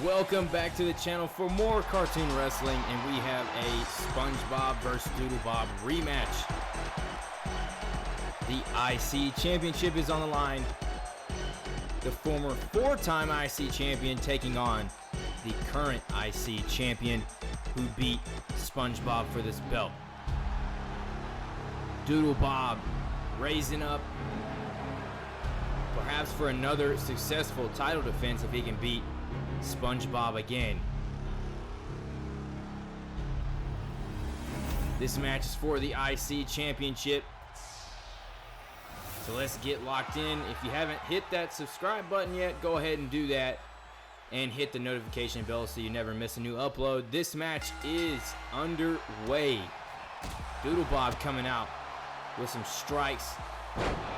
Welcome back to the channel for more cartoon wrestling, and we have a SpongeBob vs. DoodleBob rematch. The IC Championship is on the line. The former four-time IC champion taking on the current IC champion who beat SpongeBob for this belt. DoodleBob raising up perhaps for another successful title defense if he can beat SpongeBob again. This match is for the IC Championship. So let's get locked in. If you haven't hit that subscribe button yet, go ahead and do that. And hit the notification bell so you never miss a new upload. This match is underway. DoodleBob coming out with some strikes.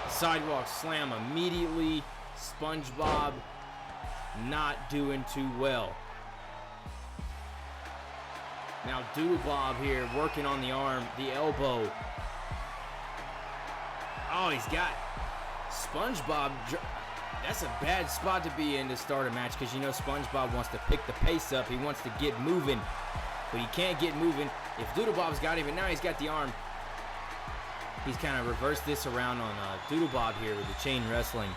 Sidewalk slam immediately. SpongeBob not doing too well. Now DoodleBob here working on the arm, the elbow. Oh, he's got SpongeBob. That's a bad spot to be in to start a match because you know SpongeBob wants to pick the pace up. He wants to get moving, but he can't get moving. If DoodleBob's got him, and now he's got the arm. He's kind of reversed this around on DoodleBob here with the chain wrestling.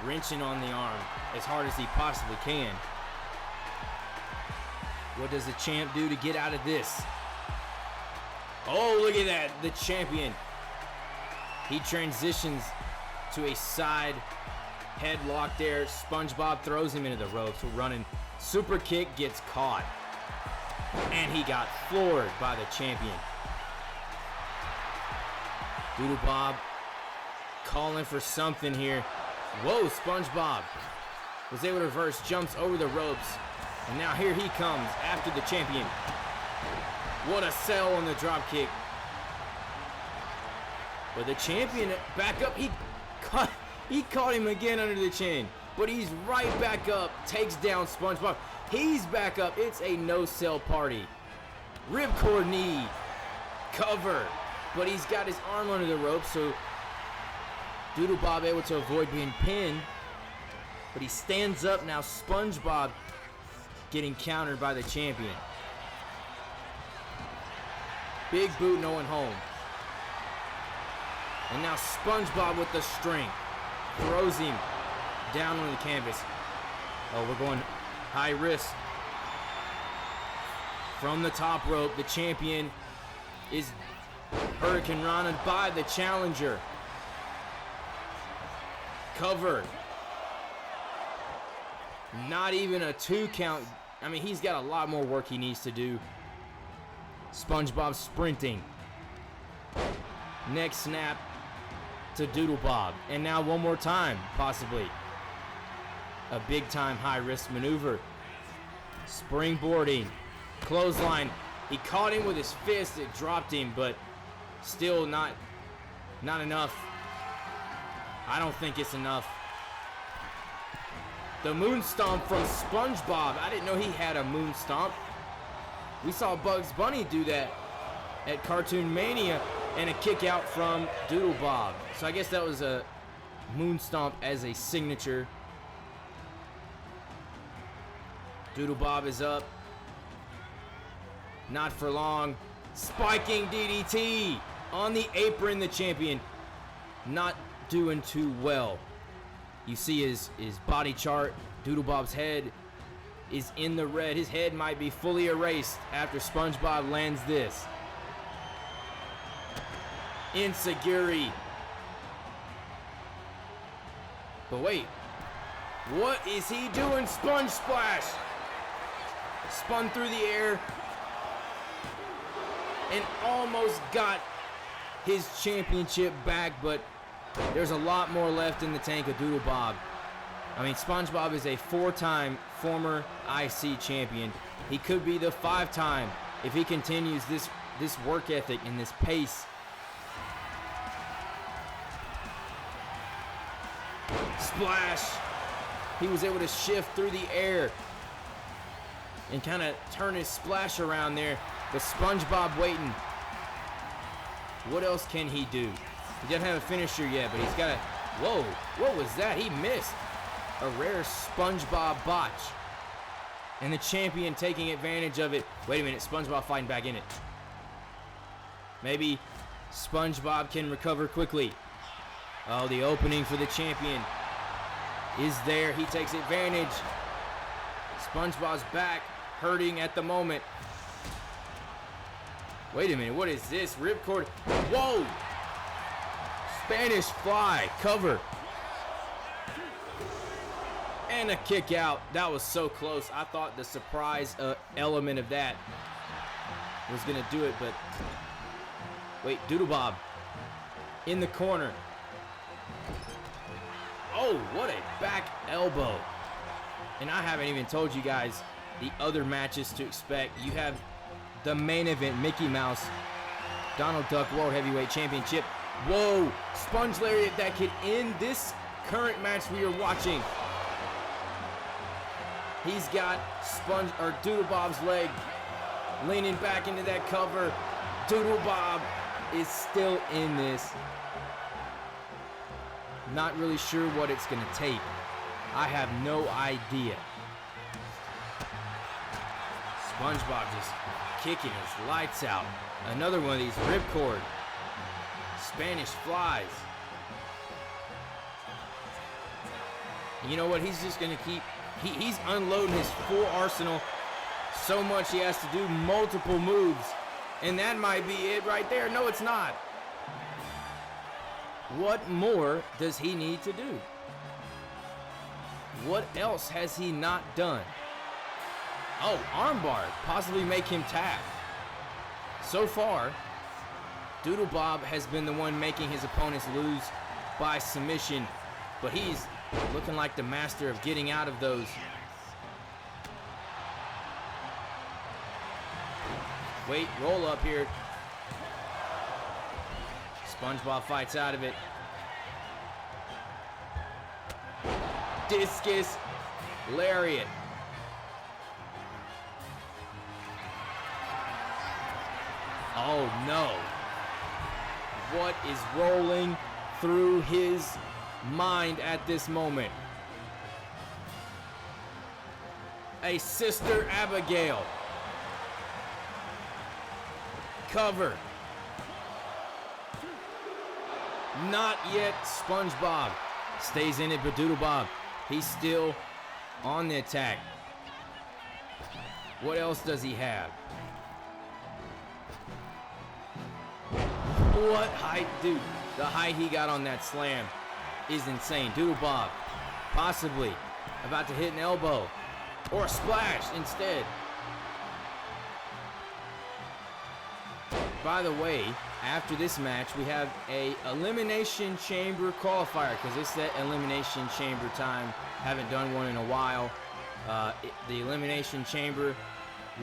Wrenching on the arm as hard as he possibly can. What does the champ do to get out of this? Oh, look at that, the champion. He transitions to a side headlock there. SpongeBob throws him into the ropes. Running super kick, gets caught. And he got floored by the champion. DoodleBob calling for something here. Whoa, SpongeBob was able to reverse, jumps over the ropes, and now here he comes after the champion. What a sell on the drop kick. But the champion back up, he caught him again under the chin, but he's right back up, takes down SpongeBob. He's back up, it's a no-sell party. Ripcord knee, cover, but he's got his arm under the ropes, so DoodleBob able to avoid being pinned, but he stands up now. SpongeBob getting countered by the champion. Big boot, no one home. And now SpongeBob with the strength throws him down on the canvas. Oh, we're going high risk. From the top rope, the champion is Hurricane Rana by the challenger. Cover. Not even a 2 count. I mean, he's got a lot more work he needs to do. SpongeBob sprinting. Neck snap to DoodleBob. And now one more time, possibly. A big time high risk maneuver. Springboarding. Clothesline. He caught him with his fist. It dropped him, but still not enough. I don't think it's enough. The moon stomp from SpongeBob. I didn't know he had a moon stomp. We saw Bugs Bunny do that at Cartoon Mania, and a kick out from DoodleBob. So I guess that was a moon stomp as a signature. DoodleBob is up. Not for long. Spiking DDT on the apron. The champion not doing too well. You see his body chart. DoodleBob's head is in the red. His head might be fully erased after SpongeBob lands this. Insecurity. But wait, what is he doing? Sponge splash. Spun through the air and almost got his championship back, but there's a lot more left in the tank of DoodleBob. I mean, SpongeBob is a 4-time former IC champion. He could be the 5-time if he continues this work ethic and this pace. Splash. He was able to shift through the air and kind of turn his splash around there. But SpongeBob waiting. What else can he do? He doesn't have a finisher yet, but he's got a... Whoa, what was that? He missed. a rare SpongeBob botch. And the champion taking advantage of it. Wait a minute, SpongeBob fighting back in it. Maybe SpongeBob can recover quickly. Oh, the opening for the champion is there. He takes advantage. SpongeBob's back, hurting at the moment. Wait a minute, what is this? Ripcord. Whoa! Spanish fly, cover. And a kick out. That was so close. I thought the surprise element of that was going to do it, but wait, DoodleBob in the corner. Oh, what a back elbow. And I haven't even told you guys the other matches to expect. You have the main event, Mickey Mouse, Donald Duck World Heavyweight Championship. Whoa, Sponge Lariat that could end this current match we are watching. He's got DoodleBob's leg leaning back into that cover. DoodleBob is still in this. Not really sure what it's going to take. I have no idea. SpongeBob just kicking his lights out. Another one of these ripcord. Spanish flies. You know what? He's just going to keep... He's unloading his full arsenal so much he has to do multiple moves. And that might be it right there. No, it's not. What more does he need to do? What else has he not done? Oh, armbar. Possibly make him tap. So far, DoodleBob has been the one making his opponents lose by submission. But he's looking like the master of getting out of those. Wait, roll up here. SpongeBob fights out of it. Discus lariat. Oh no. What is rolling through his mind at this moment? A Sister Abigail. Cover. Not yet. SpongeBob stays in it, but DoodleBob, he's still on the attack. What else does he have? What height, dude? The height he got on that slam is insane. DoodleBob possibly about to hit an elbow or a splash instead. By the way, after this match, we have a Elimination Chamber qualifier because it's that Elimination Chamber time. Haven't done one in a while. The Elimination Chamber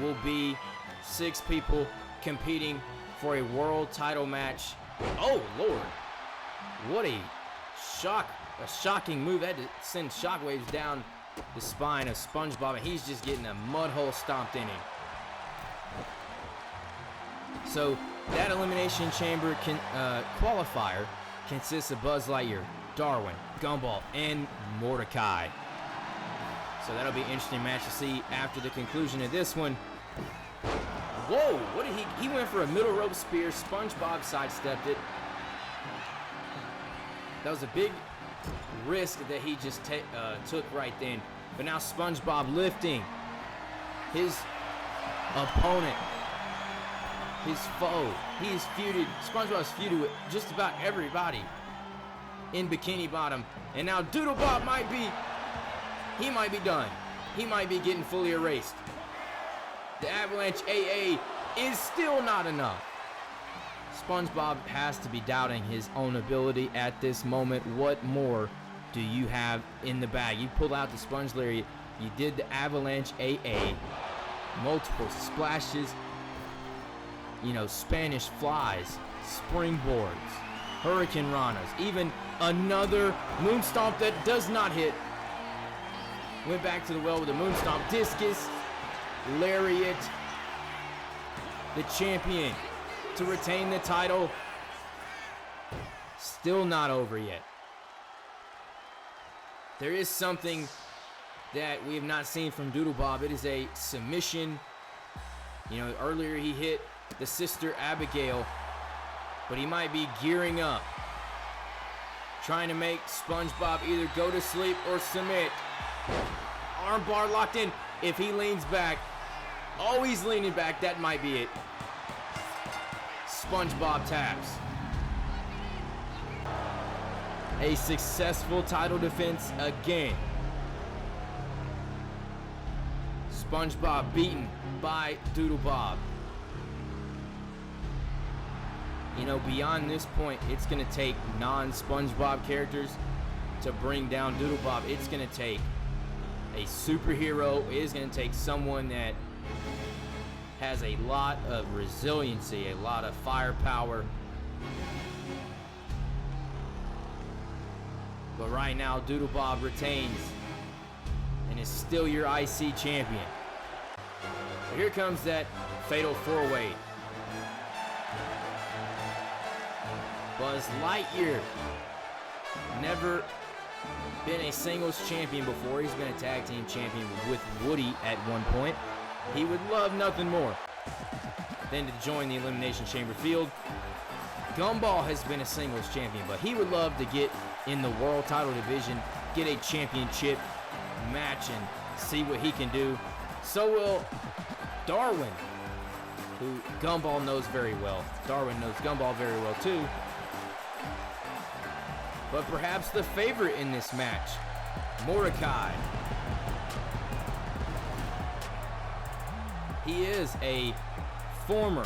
will be 6 people competing for a world title match. Oh Lord, what a shocking move. That had to send shockwaves down the spine of SpongeBob, and he's just getting a mud hole stomped in him. So that Elimination Chamber qualifier consists of Buzz Lightyear, Darwin, Gumball, and Mordecai. So that'll be an interesting match to see after the conclusion of this one. Whoa, what did he went for a middle rope spear. SpongeBob sidestepped it. That was a big risk that he just took right then. But now SpongeBob lifting his opponent, his foe. He's feuded. SpongeBob's feuded with just about everybody in Bikini Bottom. And now DoodleBob might be done. He might be getting fully erased. The Avalanche AA is still not enough. SpongeBob has to be doubting his own ability at this moment. What more do you have in the bag? You pulled out the Sponge Lariat. You did the Avalanche AA. Multiple splashes. You know, Spanish flies, springboards, Hurricane Ranas, even another moonstomp that does not hit. Went back to the well with a moonstomp. Discus lariat. The champion to retain the title. Still not over yet. there is something that we have not seen from DoodleBob. It is a submission. You know, earlier he hit the sister Abigail, but he might be gearing up, trying to make SpongeBob either go to sleep or submit. Armbar locked in. If he leans back, oh, he's leaning back, that might be it. SpongeBob taps. A successful title defense again. SpongeBob beaten by DoodleBob. You know, beyond this point, it's going to take non-SpongeBob characters to bring down DoodleBob. It's going to take a superhero. It is going to take someone that has a lot of resiliency, a lot of firepower. But right now, DoodleBob retains and is still your IC champion. But here comes that fatal four-way. Buzz Lightyear, never been a singles champion before. He's been a tag team champion with Woody at one point. He would love nothing more than to join the Elimination Chamber field. Gumball has been a singles champion, but he would love to get in the world title division, get a championship match, and see what he can do. So will Darwin, who Gumball knows very well. Darwin knows Gumball very well too. But perhaps the favorite in this match, Mordecai. He is a former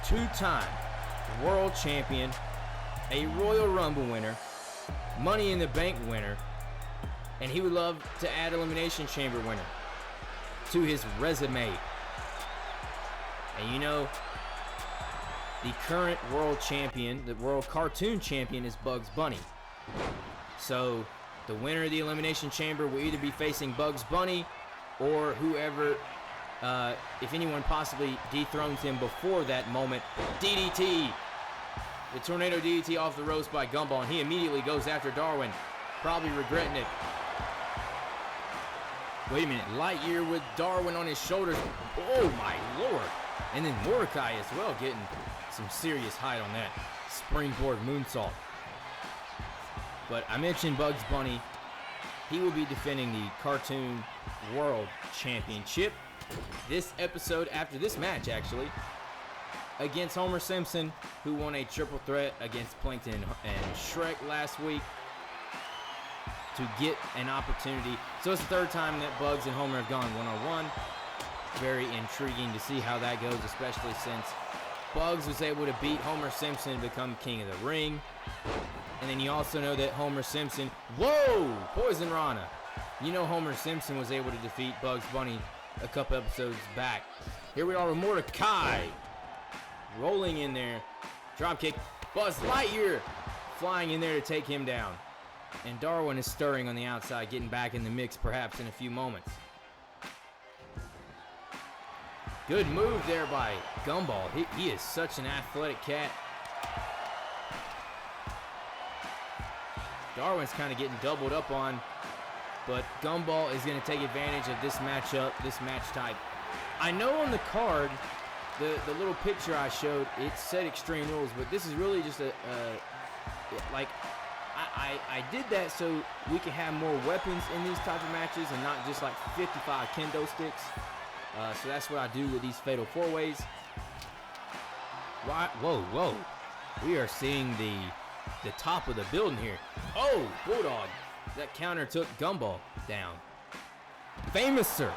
two-time world champion, a Royal Rumble winner, Money in the Bank winner, and he would love to add Elimination Chamber winner to his resume. And you know, the current world champion, the world cartoon champion, is Bugs Bunny. So the winner of the Elimination Chamber will either be facing Bugs Bunny or whoever, if anyone possibly dethrones him before that moment. DDT. The tornado DDT off the ropes by Gumball, and he immediately goes after Darwin, probably regretting it. Wait a minute, Lightyear with Darwin on his shoulders. Oh my lord. And then Mordecai as well, getting some serious height on that springboard moonsault. But I mentioned Bugs Bunny. He will be defending the Cartoon World Championship this episode, after this match actually, against Homer Simpson, who won a triple threat against Plankton and Shrek last week to get an opportunity. So it's the third time that Bugs and Homer have gone one-on-one. Very intriguing to see how that goes, especially since Bugs was able to beat Homer Simpson and become king of the ring. And then you also know that Homer Simpson, whoa, Poison Rana. You know Homer Simpson was able to defeat Bugs Bunny a couple episodes back. Here we are with Mordecai rolling in there. Dropkick. Buzz Lightyear flying in there to take him down. And Darwin is stirring on the outside, getting back in the mix perhaps in a few moments. Good move there by Gumball. He is such an athletic cat. Darwin's kind of getting doubled up on, but Gumball is going to take advantage of this matchup, this match type. I know on the card, the little picture I showed, it said Extreme Rules, but this is really just I did that so we can have more weapons in these type of matches and not just like 55 kendo sticks. So that's what I do with these fatal four-ways. Right, whoa. We are seeing the top of the building here. Oh, Bulldog. That counter took Gumball down. Famous sir.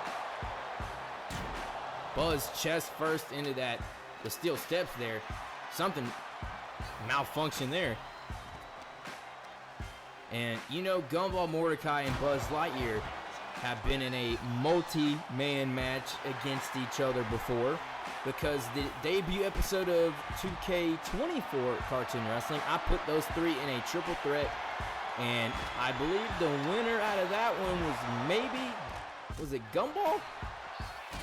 Buzz chest first into the steel steps there. Something malfunctioned there. And you know, Gumball, Mordecai, and Buzz Lightyear have been in a multi-man match against each other before, because the debut episode of 2K24 Cartoon Wrestling, I put those three in a triple threat, and I believe the winner out of that one was it Gumball?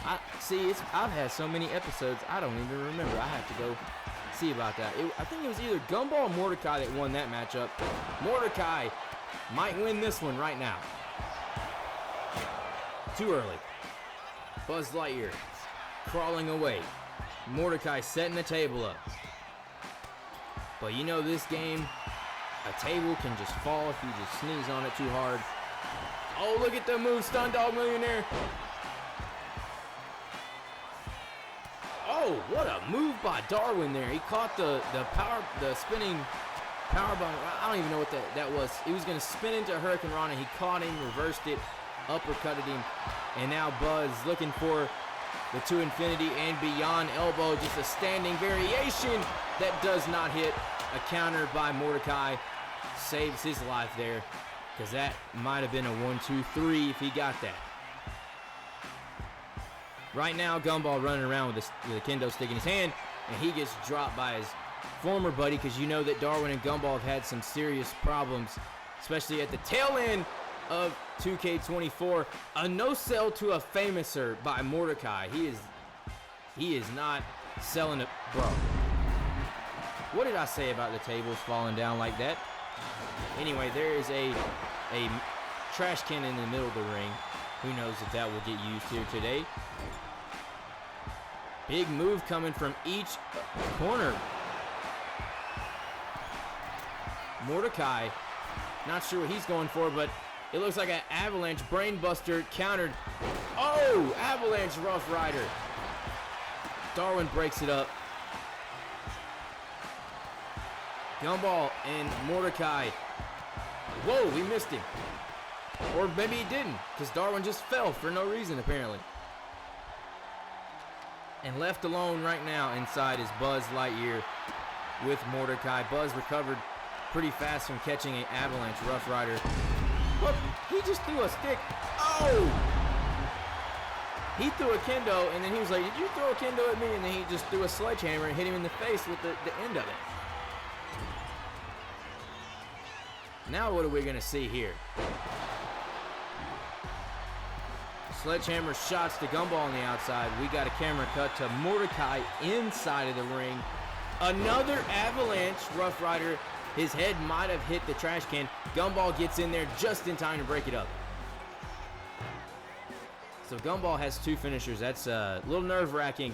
I've had so many episodes, I don't even remember. I have to go see about that. I think it was either Gumball or Mordecai that won that matchup. Mordecai might win this one right now. Too early. Buzz Lightyear crawling away. Mordecai setting the table up. But you know this game, a table can just fall if you just sneeze on it too hard. Oh, look at the move, Stun Dog Millionaire. Oh, what a move by Darwin there. He caught the spinning power bomb. I don't even know what that was. He was going to spin into Hurricane Rana. He caught him, reversed it, uppercutted him. And now Buzz looking for the to infinity and beyond elbow. Just a standing variation that does not hit. A counter by Mordecai saves his life there, because that might have been a 1-2-3 if he got that. Right now, Gumball running around with a kendo stick in his hand, and he gets dropped by his former buddy, because you know that Darwin and Gumball have had some serious problems, especially at the tail end of 2K24. A no-sell to a famouser by Mordecai. He is not selling it, bro. What did I say about the tables falling down like that? Anyway, there is a trash can in the middle of the ring. Who knows if that will get used here today. Big move coming from each corner. Mordecai, not sure what he's going for, but it looks like an avalanche brainbuster countered. Oh, avalanche Rough Rider. Darwin breaks it up. Gumball and Mordecai. Whoa, we missed him. Or maybe he didn't, because Darwin just fell for no reason, apparently. And left alone right now inside is Buzz Lightyear with Mordecai. Buzz recovered pretty fast from catching an avalanche Rough Rider. Look, he just threw a stick. Oh! He threw a kendo, and then he was like, did you throw a kendo at me? And then he just threw a sledgehammer and hit him in the face with the end of it. Now what are we going to see here? Sledgehammer shots to Gumball on the outside. We got a camera cut to Mordecai inside of the ring. Another avalanche Rough Rider. His head might have hit the trash can. Gumball gets in there just in time to break it up. So Gumball has two finishers. That's a little nerve-wracking.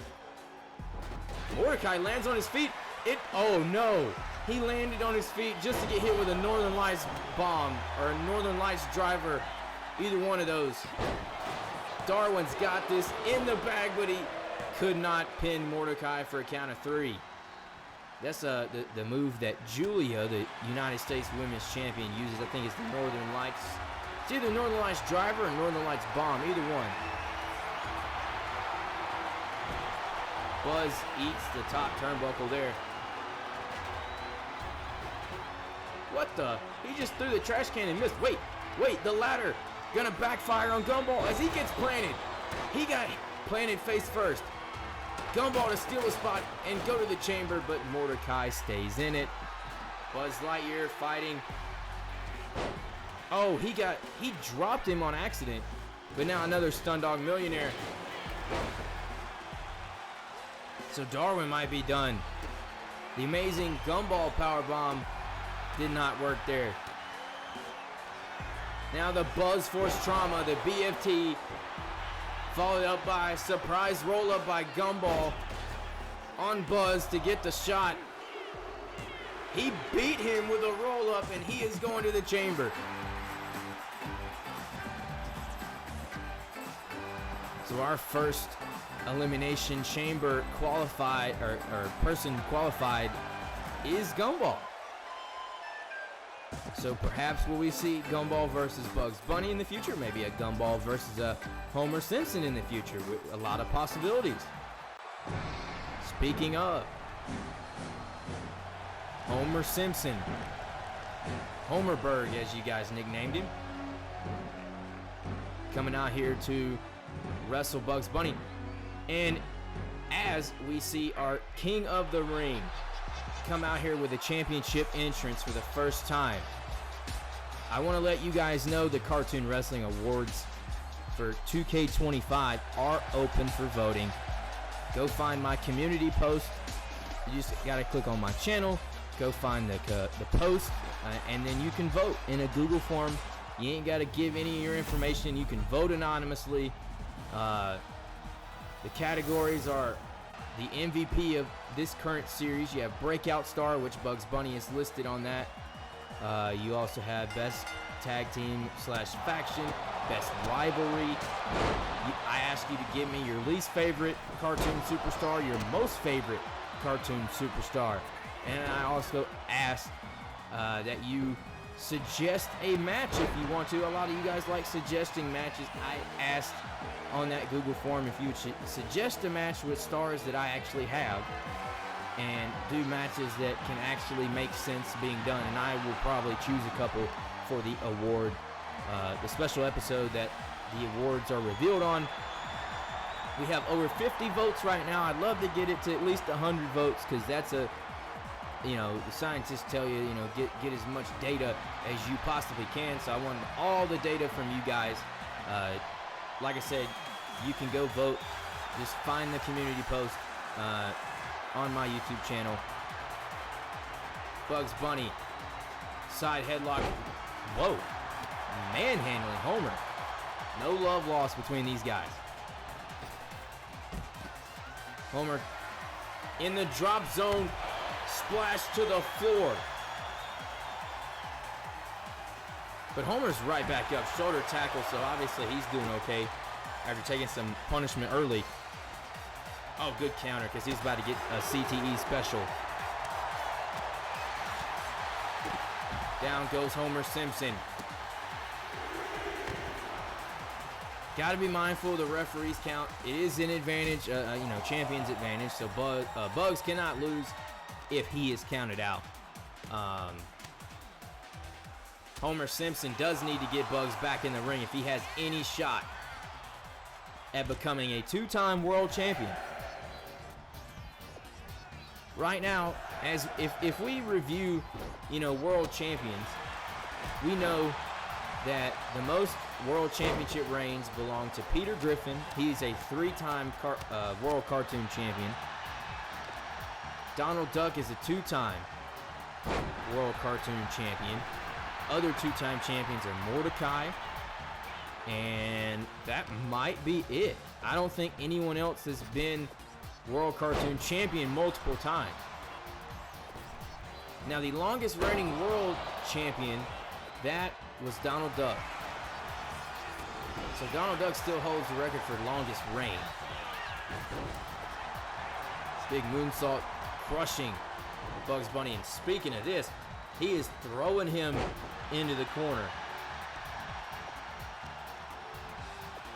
Mordecai lands on his feet. Oh no! He landed on his feet just to get hit with a Northern Lights bomb or a Northern Lights driver. Either one of those. Darwin's got this in the bag, but he could not pin Mordecai for a count of 3. That's the move that Julia, the United States Women's Champion, uses. I think it's the Northern Lights. It's either Northern Lights driver or Northern Lights bomb, either one. Buzz eats the top turnbuckle there. What the? He just threw the trash can and missed. Wait, the ladder gonna backfire on Gumball as he gets planted. He got planted face first. Gumball to steal a spot and go to the chamber, but Mordecai stays in it. Buzz Lightyear fighting. Oh, he dropped him on accident, but now another Stun Dog Millionaire. So Darwin might be done. The amazing Gumball powerbomb did not work there. Now the Buzz Force Trauma, the BFT, followed up by a surprise roll-up by Gumball on Buzz to get the shot. He beat him with a roll-up, and he is going to the chamber. So our first Elimination Chamber qualified, or person qualified, is Gumball. So perhaps will we see Gumball versus Bugs Bunny in the future? Maybe a Gumball versus a Homer Simpson in the future, with a lot of possibilities. Speaking of Homer Simpson, Homerberg as you guys nicknamed him, coming out here to wrestle Bugs Bunny. And as we see our King of the Ring come out here with a championship entrance for the first time, I want to let you guys know the Cartoon Wrestling Awards for 2K25 are open for voting. Go find my community post. You just got to click on my channel, go find the post, and then you can vote in a Google form. You ain't got to give any of your information. You can vote anonymously. The categories are the MVP of this current series. You have Breakout Star, which Bugs Bunny is listed on that. You also have Best Tag Team / Faction, Best Rivalry. I ask you to give me your least favorite cartoon superstar, your most favorite cartoon superstar. And I also ask that you suggest a match if you want to. A lot of you guys like suggesting matches. I asked on that Google form if you would suggest a match with stars that I actually have and do matches that can actually make sense being done, and I will probably choose a couple for the award, the special episode that the awards are revealed on. We have over 50 votes right now. I'd love to get it to at least 100 votes, because that's the scientists tell you, get as much data as you possibly can. So I want all the data from you guys. Like I said, you can go vote. Just find the community post on my YouTube channel. Bugs Bunny, side headlock. Whoa, manhandling Homer. No love lost between these guys. Homer in the drop zone, splash to the floor. But Homer's right back up, shoulder tackle, so obviously he's doing okay after taking some punishment early. Oh, good counter, because he's about to get a CTE special. Down goes Homer Simpson. Got to be mindful of the referee's count. It is an advantage, champion's advantage, so Bugs cannot lose if he is counted out. Homer Simpson does need to get Bugs back in the ring if he has any shot at becoming a two-time world champion. Right now, as if we review, world champions, we know that the most world championship reigns belong to Peter Griffin. He's a three-time world cartoon champion. Donald Duck is a two-time world cartoon champion. Other two-time champions are Mordecai, and that might be it. I don't think anyone else has been world cartoon champion multiple times. Now, the longest reigning world champion, that was Donald Duck. So Donald Duck still holds the record for longest reign. Big moonsault crushing Bugs Bunny. And speaking of this, he is throwing him into the corner.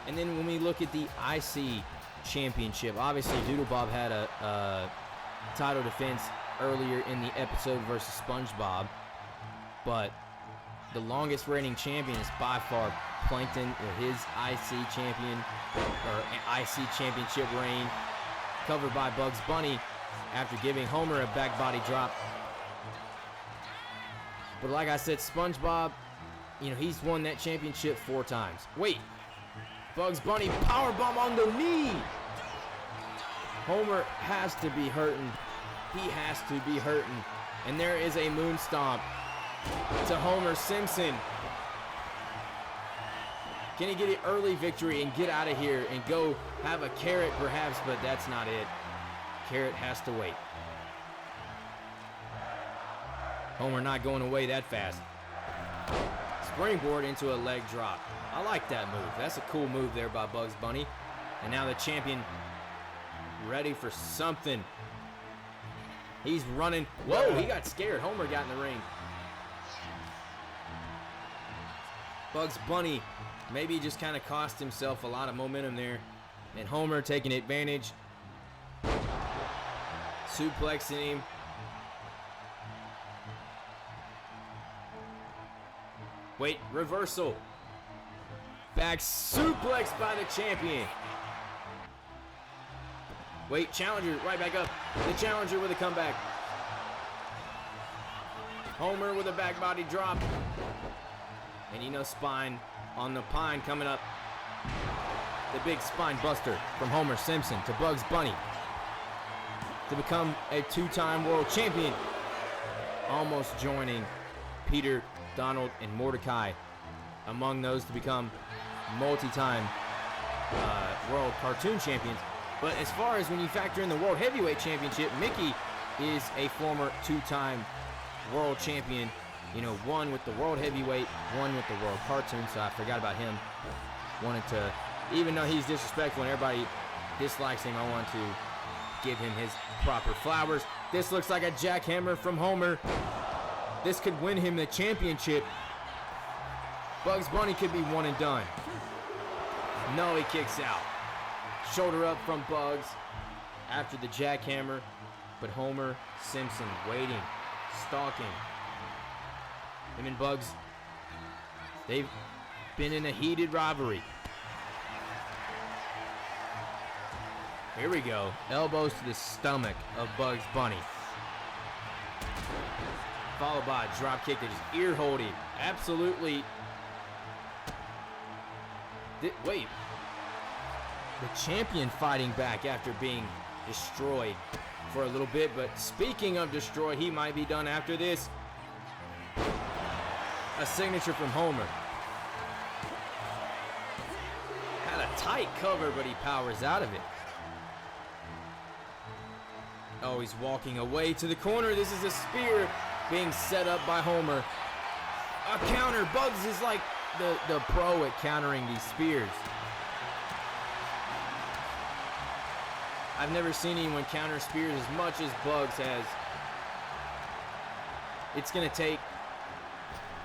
And then when we look at the IC championship, obviously DoodleBob had a title defense earlier in the episode versus SpongeBob, but the longest reigning champion is by far Plankton, his IC champion or IC championship reign, covered by Bugs Bunny after giving Homer a back body drop. But like I said, SpongeBob, he's won that championship 4 times. Wait, Bugs Bunny powerbomb on the knee. Homer has to be hurting. He has to be hurting. And there is a moon stomp to Homer Simpson. Can he get an early victory and get out of here and go have a carrot perhaps, but that's not it. Carrot has to wait. Homer not going away that fast. Springboard into a leg drop. I like that move. That's a cool move there by Bugs Bunny. And now the champion ready for something. He's running. Whoa, he got scared. Homer got in the ring. Bugs Bunny maybe just kind of cost himself a lot of momentum there. And Homer taking advantage. Suplexing him. Wait, reversal. Back suplex by the champion. Wait, challenger right back up. The challenger with a comeback. Homer with a back body drop. And spine on the pine coming up. The big spine buster from Homer Simpson to Bugs Bunny to become a 2-time world champion. Almost joining Peter, Donald, and Mordecai among those to become multi-time world cartoon champions. But as far as when you factor in the World Heavyweight Championship, Mickey is a former 2-time world champion. You know, one with the World Heavyweight, one with the World Cartoon, so I forgot about him. Wanted to, even though he's disrespectful and everybody dislikes him, I want to give him his proper flowers. This looks like a jackhammer from Homer. This could win him the championship. Bugs Bunny could be one and done. No, he kicks out. Shoulder up from Bugs after the jackhammer, but Homer Simpson waiting, stalking. Him and Bugs, they've been in a heated rivalry. Here we go. Elbows to the stomach of Bugs Bunny. Followed by a drop kick that is ear holding. Absolutely. Wait. The champion fighting back after being destroyed for a little bit. But speaking of destroyed, he might be done after this. A signature from Homer. Had a tight cover, but he powers out of it. Oh, he's walking away to the corner. This is a spear being set up by Homer. A counter. Bugs is like the pro at countering these spears. I've never seen anyone counter spears as much as Bugs has. It's going to take,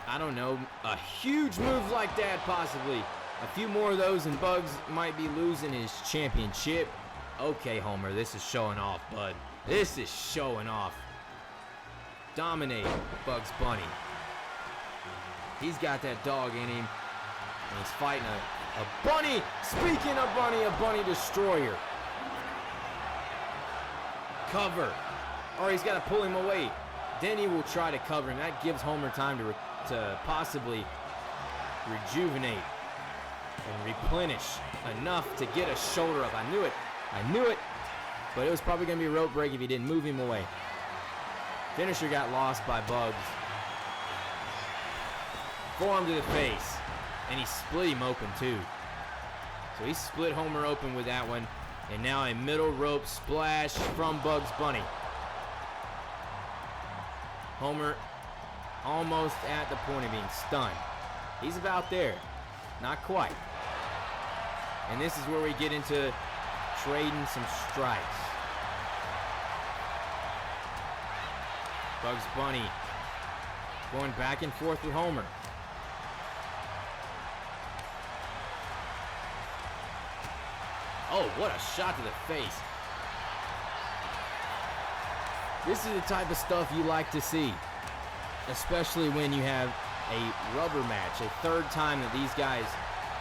I don't know, a huge move like that possibly. A few more of those and Bugs might be losing his championship. Okay, Homer, this is showing off, bud. This is showing off. Dominate Bugs Bunny. He's got that dog in him. And he's fighting a bunny. Speaking of bunny, a bunny destroyer. Cover. Or he's got to pull him away. Then he will try to cover him. That gives Homer time to possibly rejuvenate and replenish enough to get a shoulder up. I knew it. I knew it. But it was probably going to be a rope break if he didn't move him away. Finisher got lost by Bugs. Forearm to the face. And he split him open too. So he split Homer open with that one. And now a middle rope splash from Bugs Bunny. Homer almost at the point of being stunned. He's about there. Not quite. And this is where we get into trading some strikes. Bugs Bunny going back and forth with Homer. Oh, what a shot to the face. This is the type of stuff you like to see, especially when you have a rubber match, a third time that these guys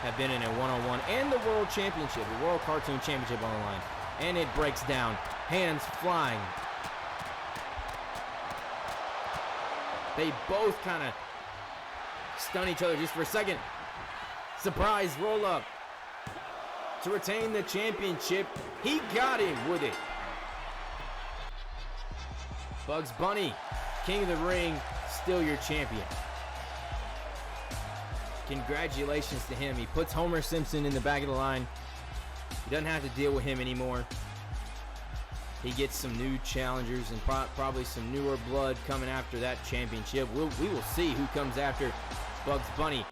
have been in a one-on-one, and the World Championship, the World Cartoon Championship on the line. And it breaks down, hands flying. They both kind of stun each other just for a second. Surprise roll up to retain the championship. He got him with it. Bugs Bunny, King of the Ring, still your champion. Congratulations to him. He puts Homer Simpson in the back of the line. He doesn't have to deal with him anymore. He gets some new challengers and probably some newer blood coming after that championship. We will see who comes after Bugs Bunny.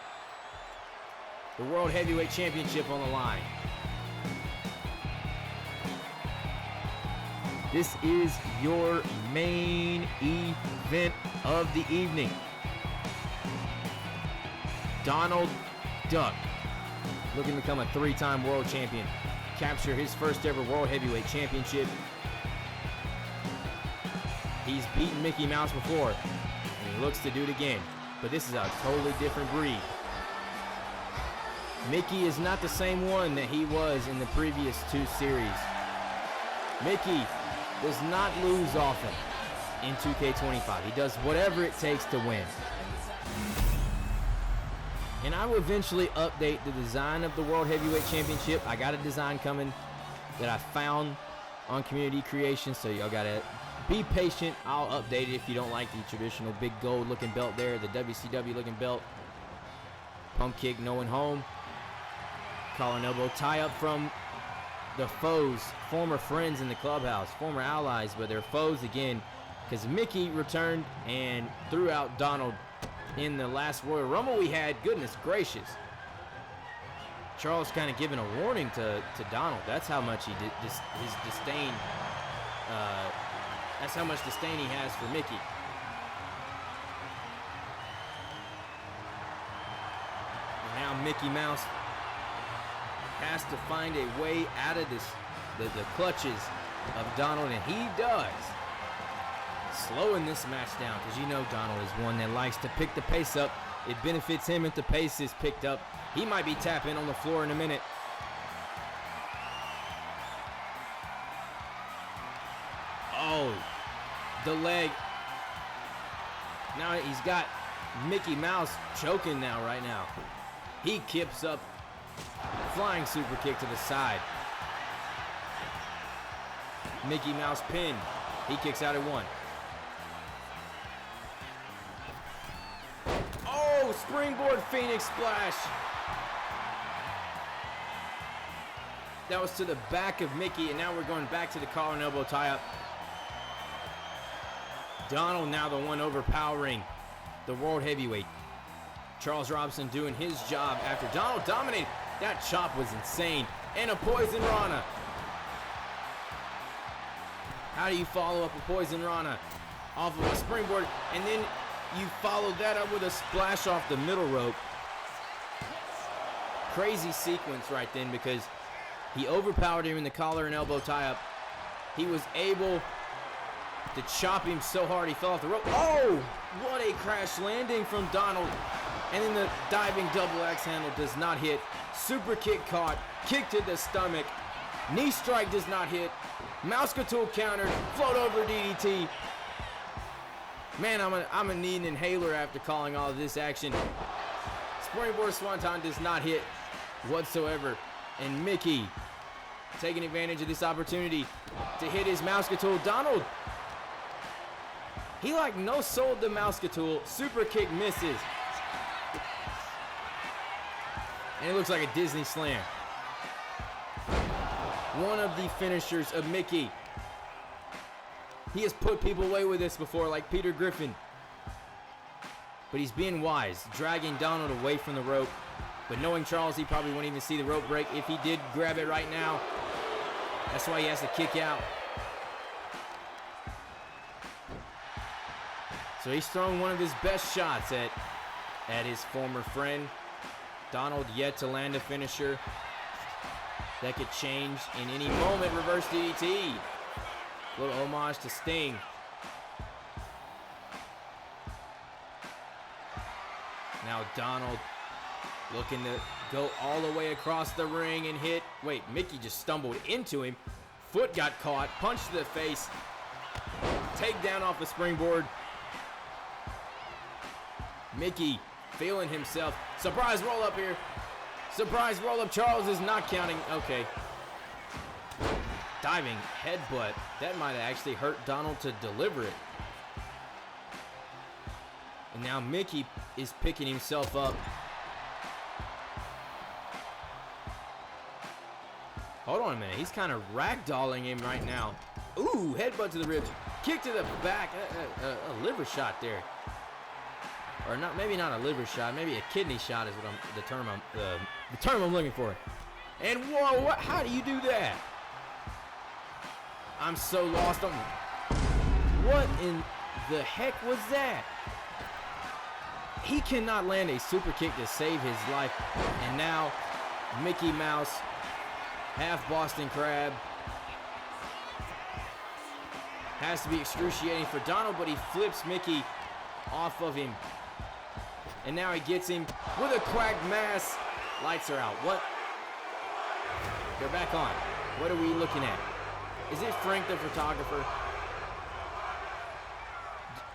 The World Heavyweight Championship on the line. This is your main event of the evening. Donald Duck, looking to become a 3-time world champion, capture his first ever World Heavyweight Championship. He's beaten Mickey Mouse before, and he looks to do it again, but this is a totally different breed. Mickey is not the same one that he was in the previous 2 series. Mickey does not lose often in 2K25. He does whatever it takes to win. And I will eventually update the design of the World Heavyweight Championship. I got a design coming that I found on Community Creation, so y'all gotta Be patient. I'll update it if you don't like the traditional big gold looking belt there, the WCW looking belt. Pump kick, no one home. Collar and elbow tie up from the foes, former friends in the clubhouse, former allies, but they're foes again because Mickey returned and threw out Donald in the last Royal Rumble we had. Goodness gracious. Charles kind of giving a warning to Donald. That's how much his disdain. That's how much disdain he has for Mickey. And now Mickey Mouse has to find a way out of this, the clutches of Donald, and he does. Slowing this match down because you know Donald is one that likes to pick the pace up. It benefits him if the pace is picked up. He might be tapping on the floor in a minute. Oh, the leg. Now he's got Mickey Mouse choking now, right now. He kips up, flying super kick to the side. Mickey Mouse pin. He kicks out at 1. Oh, springboard Phoenix splash. That was to the back of Mickey, and now we're going back to the collar and elbow tie-up. Donald now the one overpowering the world heavyweight. Charles Robinson doing his job after Donald dominated. That chop was insane. And a poison Rana. How do you follow up a poison Rana? Off of a springboard, and then you follow that up with a splash off the middle rope. Crazy sequence right then because he overpowered him in the collar and elbow tie-up. He was able to chop him so hard he fell off the rope. Oh, what a crash landing from Donald. And then the diving double axe handle does not hit. Super kick caught, kick to the stomach. Knee strike does not hit. Mousetool countered, float over DDT. Man, I'm gonna need an inhaler after calling all of this action. Springboard Swanton does not hit whatsoever. And Mickey taking advantage of this opportunity to hit his Mousetool. Donald, he like no-sold the Mousetool. Super kick misses. And it looks like a Disney slam. One of the finishers of Mickey. He has put people away with this before, like Peter Griffin. But he's being wise, dragging Donald away from the rope. But knowing Charles, he probably won't even see the rope break if he did grab it right now. That's why he has to kick out. So he's throwing one of his best shots at his former friend. Donald yet to land a finisher. That could change in any moment. Reverse DDT. Little homage to Sting. Now Donald looking to go all the way across the ring and hit. Wait, Mickey just stumbled into him. Foot got caught. Punch to the face. Takedown off the springboard. Mickey feeling himself. Surprise roll up here. Surprise roll up. Charles is not counting. Okay. Diving headbutt. That might have actually hurt Donald to deliver it. And now Mickey is picking himself up. Hold on a minute. He's kind of ragdolling him right now. Ooh, headbutt to the ribs. Kick to the back. A liver shot there. Or not, maybe not a liver shot. Maybe a kidney shot is what the term I'm looking for. And whoa, how do you do that? I'm so lost on what in the heck was that? He cannot land a super kick to save his life. And now Mickey Mouse, half Boston Crab, has to be excruciating for Donald, but he flips Mickey off of him. And now he gets him with a cracked mass. Lights are out. What? They're back on. What are we looking at? Is it Frank the photographer?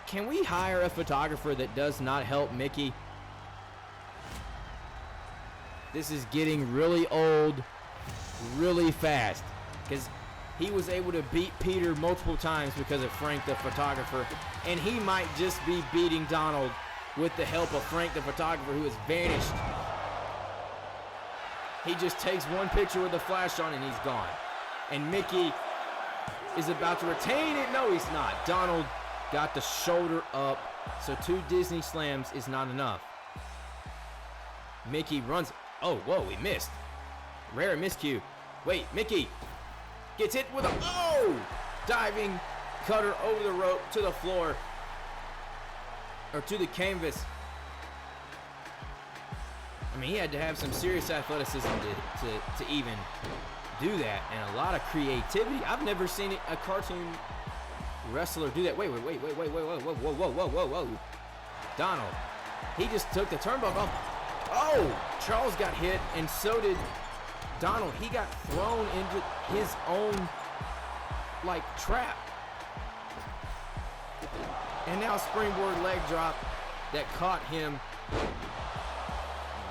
Can we hire a photographer that does not help Mickey? This is getting really old really fast. Because He was able to beat Peter multiple times because of Frank the photographer, and he might just be beating Donald with the help of Frank the photographer, who has vanished. He just takes one picture with the flash on and he's gone. And Mickey is about to retain it. No, he's not. Donald got the shoulder up, so 2 Disney slams is not enough. Mickey runs. Oh, whoa, he missed. Rare miscue. Wait, Mickey gets hit with a diving cutter over the rope to the floor, or to the canvas. I mean, he had to have some serious athleticism to even do that, and a lot of creativity. I've never seen a cartoon wrestler do that. Wait, whoa. Donald, he just took the turnbuckle off. Oh, Charles got hit, and so did Donald. He got thrown into his own, like, trap. And now springboard leg drop that caught him.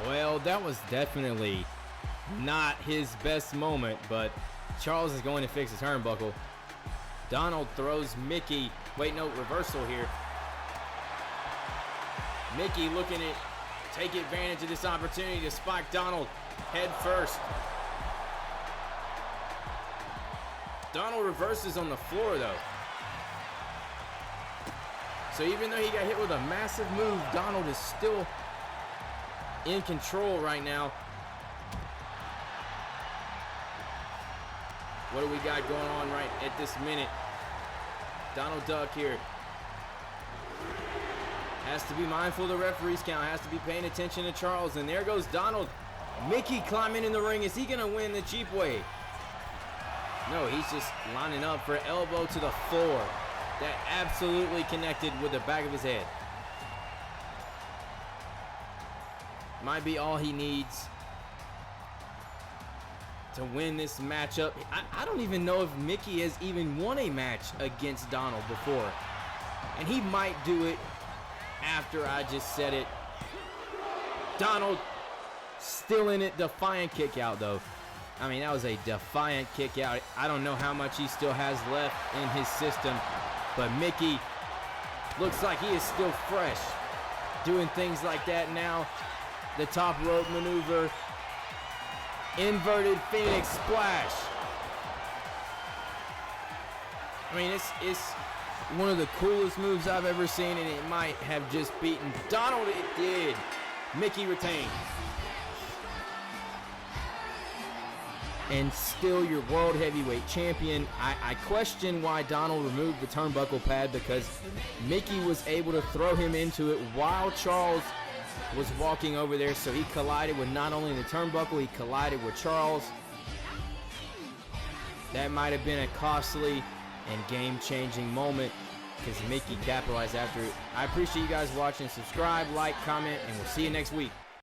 Well, that was definitely not his best moment, but Charles is going to fix his turnbuckle. Donald throws Mickey. Wait, no, reversal here. Mickey looking to take advantage of this opportunity to spike Donald head first. Donald reverses on the floor, though. So even though he got hit with a massive move, Donald is still in control right now. What do we got going on right at this minute? Donald Duck here has to be mindful of the referee's count, has to be paying attention to Charles, and there goes Donald. Mickey climbing in the ring. Is he going to win the cheap way? No, he's just lining up for elbow to the floor. That absolutely connected with the back of his head. Might be all he needs to win this matchup. I don't even know if Mickey has even won a match against Donald before. And he might do it after I just said it. Donald still in it. Defiant kick out, though. I mean, that was a defiant kick out. I don't know how much he still has left in his system, but Mickey looks like he is still fresh, doing things like that now. The top rope maneuver, inverted Phoenix splash. I mean, it's one of the coolest moves I've ever seen, and it might have just beaten Donald. It did. Mickey retained. And still your world heavyweight champion. I question why Donald removed the turnbuckle pad, because Mickey was able to throw him into it while Charles was walking over there, so he collided with not only the turnbuckle, he collided with Charles. That might have been a costly and game-changing moment, because Mickey capitalized after it. I appreciate you guys watching. Subscribe, like, comment, and we'll see you next week.